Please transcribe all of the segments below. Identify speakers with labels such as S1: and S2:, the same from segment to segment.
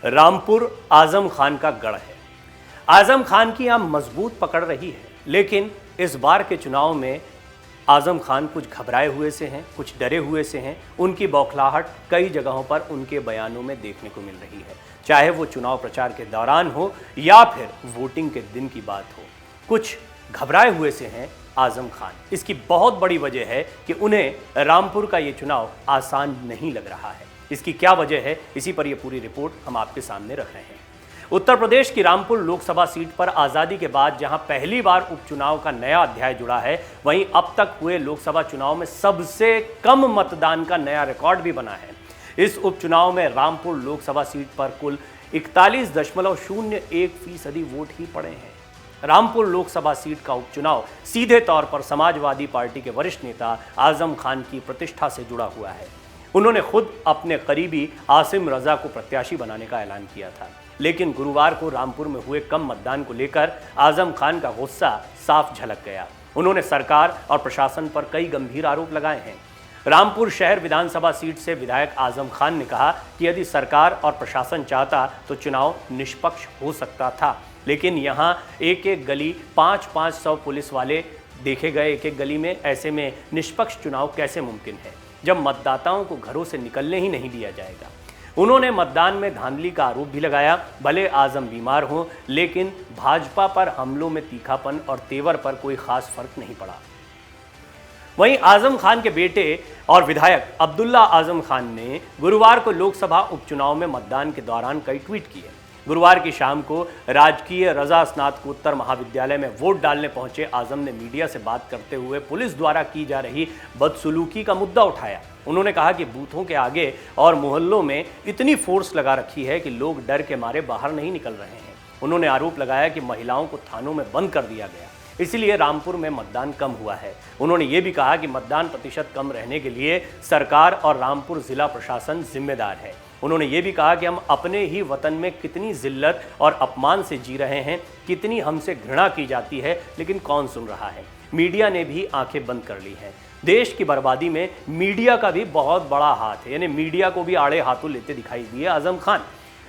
S1: रामपुर आजम खान का गढ़ है। आजम खान की यहां मजबूत पकड़ रही है, लेकिन इस बार के चुनाव में आजम खान कुछ घबराए हुए से हैं, कुछ डरे हुए से हैं। उनकी बौखलाहट कई जगहों पर उनके बयानों में देखने को मिल रही है, चाहे वो चुनाव प्रचार के दौरान हो या फिर वोटिंग के दिन की बात हो। कुछ घबराए हुए से हैं आजम खान। इसकी बहुत बड़ी वजह है कि उन्हें रामपुर का ये चुनाव आसान नहीं लग रहा है। इसकी क्या वजह है, इसी पर यह पूरी रिपोर्ट हम आपके सामने रख रहे हैं। उत्तर प्रदेश की रामपुर लोकसभा सीट पर आजादी के बाद जहां पहली बार उपचुनाव का नया अध्याय जुड़ा है, वहीं अब तक हुए लोकसभा चुनाव में सबसे कम मतदान का नया रिकॉर्ड भी बना है। इस उपचुनाव में रामपुर लोकसभा सीट पर कुल 41.01% वोट ही पड़े हैं। रामपुर लोकसभा सीट का उपचुनाव सीधे तौर पर समाजवादी पार्टी के वरिष्ठ नेता आजम खान की प्रतिष्ठा से जुड़ा हुआ है। उन्होंने खुद अपने करीबी आसिम रजा को प्रत्याशी बनाने का ऐलान किया था, लेकिन गुरुवार को रामपुर में हुए कम मतदान को लेकर आजम खान का गुस्सा साफ झलक गया। उन्होंने सरकार और प्रशासन पर कई गंभीर आरोप लगाए हैं। रामपुर शहर विधानसभा सीट से विधायक आजम खान ने कहा कि यदि सरकार और प्रशासन चाहता तो चुनाव निष्पक्ष हो सकता था, लेकिन यहाँ एक एक गली 500 पुलिस वाले देखे गए, एक एक गली में। ऐसे में निष्पक्ष चुनाव कैसे मुमकिन है जब मतदाताओं को घरों से निकलने ही नहीं दिया जाएगा। उन्होंने मतदान में धांधली का आरोप भी लगाया। भले आजम बीमार हो, लेकिन भाजपा पर हमलों में तीखापन और तेवर पर कोई खास फर्क नहीं पड़ा। वहीं आजम खान के बेटे और विधायक अब्दुल्ला आजम खान ने गुरुवार को लोकसभा उपचुनाव में मतदान के दौरान कई ट्वीट किए। गुरुवार की शाम को राजकीय रजा स्नातकोत्तर महाविद्यालय में वोट डालने पहुंचे आजम ने मीडिया से बात करते हुए पुलिस द्वारा की जा रही बदसलूकी का मुद्दा उठाया। उन्होंने कहा कि बूथों के आगे और मोहल्लों में इतनी फोर्स लगा रखी है कि लोग डर के मारे बाहर नहीं निकल रहे हैं। उन्होंने आरोप लगाया कि महिलाओं को थानों में बंद कर दिया गया, इसलिए रामपुर में मतदान कम हुआ है। उन्होंने ये भी कहा कि मतदान प्रतिशत कम रहने के लिए सरकार और रामपुर जिला प्रशासन जिम्मेदार है। उन्होंने ये भी कहा कि हम अपने ही वतन में कितनी जिल्लत और अपमान से जी रहे हैं, कितनी हमसे घृणा की जाती है, लेकिन कौन सुन रहा है। मीडिया ने भी आंखें बंद कर ली हैं। देश की बर्बादी में मीडिया का भी बहुत बड़ा हाथ है, यानी मीडिया को भी आड़े हाथों लेते दिखाई दिए आजम खान।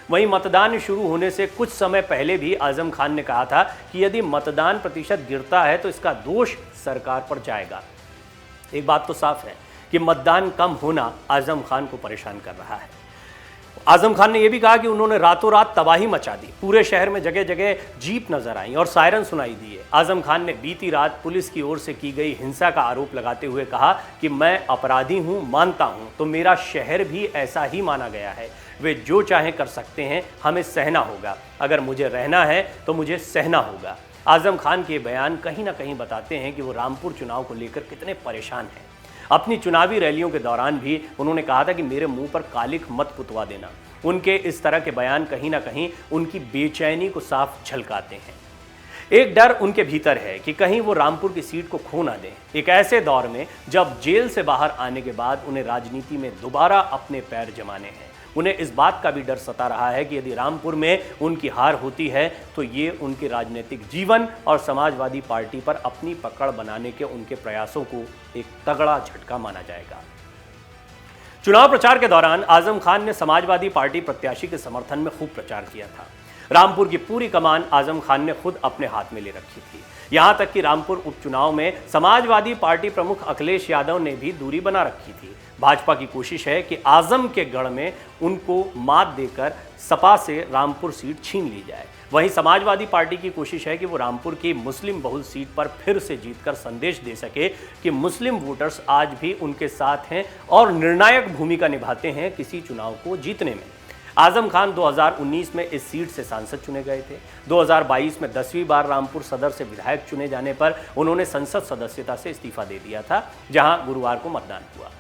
S1: वहीं मतदान शुरू होने से कुछ समय पहले भी आजम खान ने कहा था कि यदि मतदान प्रतिशत गिरता है तो इसका दोष सरकार पर जाएगा। एक बात तो साफ है कि मतदान कम होना आजम खान को परेशान कर रहा है। आजम खान ने यह भी कहा कि उन्होंने रातों रात तबाही मचा दी। पूरे शहर में जगह जगह जीप नजर आई और सायरन सुनाई दिए। आजम खान ने बीती रात पुलिस की ओर से की गई हिंसा का आरोप लगाते हुए कहा कि मैं अपराधी हूं, मानता हूं, तो मेरा शहर भी ऐसा ही माना गया है। वे जो चाहे कर सकते हैं, हमें सहना होगा। अगर मुझे रहना है तो मुझे सहना होगा। आजम खान के बयान कहीं ना कहीं बताते हैं कि वो रामपुर चुनाव को लेकर कितने परेशान हैं। अपनी चुनावी रैलियों के दौरान भी उन्होंने कहा था कि मेरे मुंह पर कालिख मत पुतवा देना। उनके इस तरह के बयान कहीं ना कहीं उनकी बेचैनी को साफ झलकाते हैं। एक डर उनके भीतर है कि कहीं वो रामपुर की सीट को खो ना दें, एक ऐसे दौर में जब जेल से बाहर आने के बाद उन्हें राजनीति में दोबारा अपने पैर जमाने हैं। उन्हें इस बात का भी डर सता रहा है कि यदि रामपुर में उनकी हार होती है तो ये उनके राजनीतिक जीवन और समाजवादी पार्टी पर अपनी पकड़ बनाने के उनके प्रयासों को एक तगड़ा झटका माना जाएगा। चुनाव प्रचार के दौरान आजम खान ने समाजवादी पार्टी प्रत्याशी के समर्थन में खूब प्रचार किया था। रामपुर की पूरी कमान आजम खान ने खुद अपने हाथ में ले रखी थी। यहां तक कि रामपुर उपचुनाव में समाजवादी पार्टी प्रमुख अखिलेश यादव ने भी दूरी बना रखी थी। भाजपा की कोशिश है कि आजम के गढ़ में उनको मात देकर सपा से रामपुर सीट छीन ली जाए। वहीं समाजवादी पार्टी की कोशिश है कि वो रामपुर की मुस्लिम बहुल सीट पर फिर से जीतकर संदेश दे सके कि मुस्लिम वोटर्स आज भी उनके साथ हैं और निर्णायक भूमिका निभाते हैं किसी चुनाव को जीतने में। आजम खान 2019 में इस सीट से सांसद चुने गए थे। 2022 में 10वीं बार रामपुर सदर से विधायक चुने जाने पर उन्होंने संसद सदस्यता से इस्तीफा दे दिया था, जहां गुरुवार को मतदान हुआ।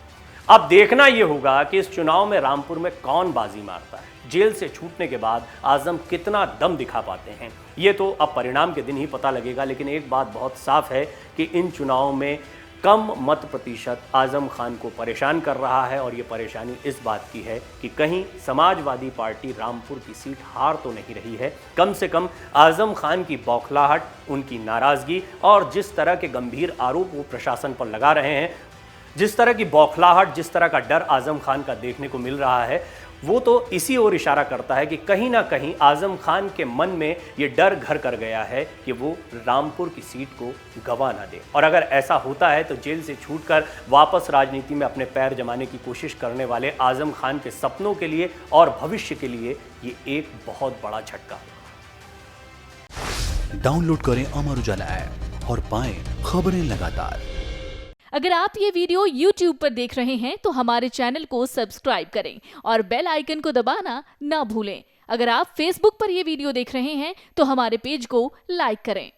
S1: अब देखना यह होगा कि इस चुनाव में रामपुर में कौन बाजी मारता है। जेल से छूटने के बाद आजम कितना दम दिखा पाते हैं, ये तो अब परिणाम के दिन ही पता लगेगा। लेकिन एक बात बहुत साफ है कि इन चुनावों में कम मत प्रतिशत आजम खान को परेशान कर रहा है, और ये परेशानी इस बात की है कि कहीं समाजवादी पार्टी रामपुर की सीट हार तो नहीं रही है। कम से कम आजम खान की बौखलाहट, उनकी नाराज़गी और जिस तरह के गंभीर आरोप वो प्रशासन पर लगा रहे हैं, जिस तरह की बौखलाहट, जिस तरह का डर आजम खान का देखने को मिल रहा है, वो तो इसी ओर इशारा करता है कि कहीं ना कहीं आजम खान के मन में ये डर घर कर गया है कि वो रामपुर की सीट को गंवा ना दे। और अगर ऐसा होता है तो जेल से छूटकर वापस राजनीति में अपने पैर जमाने की कोशिश करने वाले आजम खान के सपनों के लिए और भविष्य के लिए ये एक बहुत बड़ा झटका।
S2: डाउनलोड करें अमर उजाला ऐप और पाएं खबरें लगातार।
S3: अगर आप ये वीडियो YouTube पर देख रहे हैं तो हमारे चैनल को सब्सक्राइब करें और बेल आइकन को दबाना ना भूलें। अगर आप Facebook पर ये वीडियो देख रहे हैं तो हमारे पेज को लाइक करें।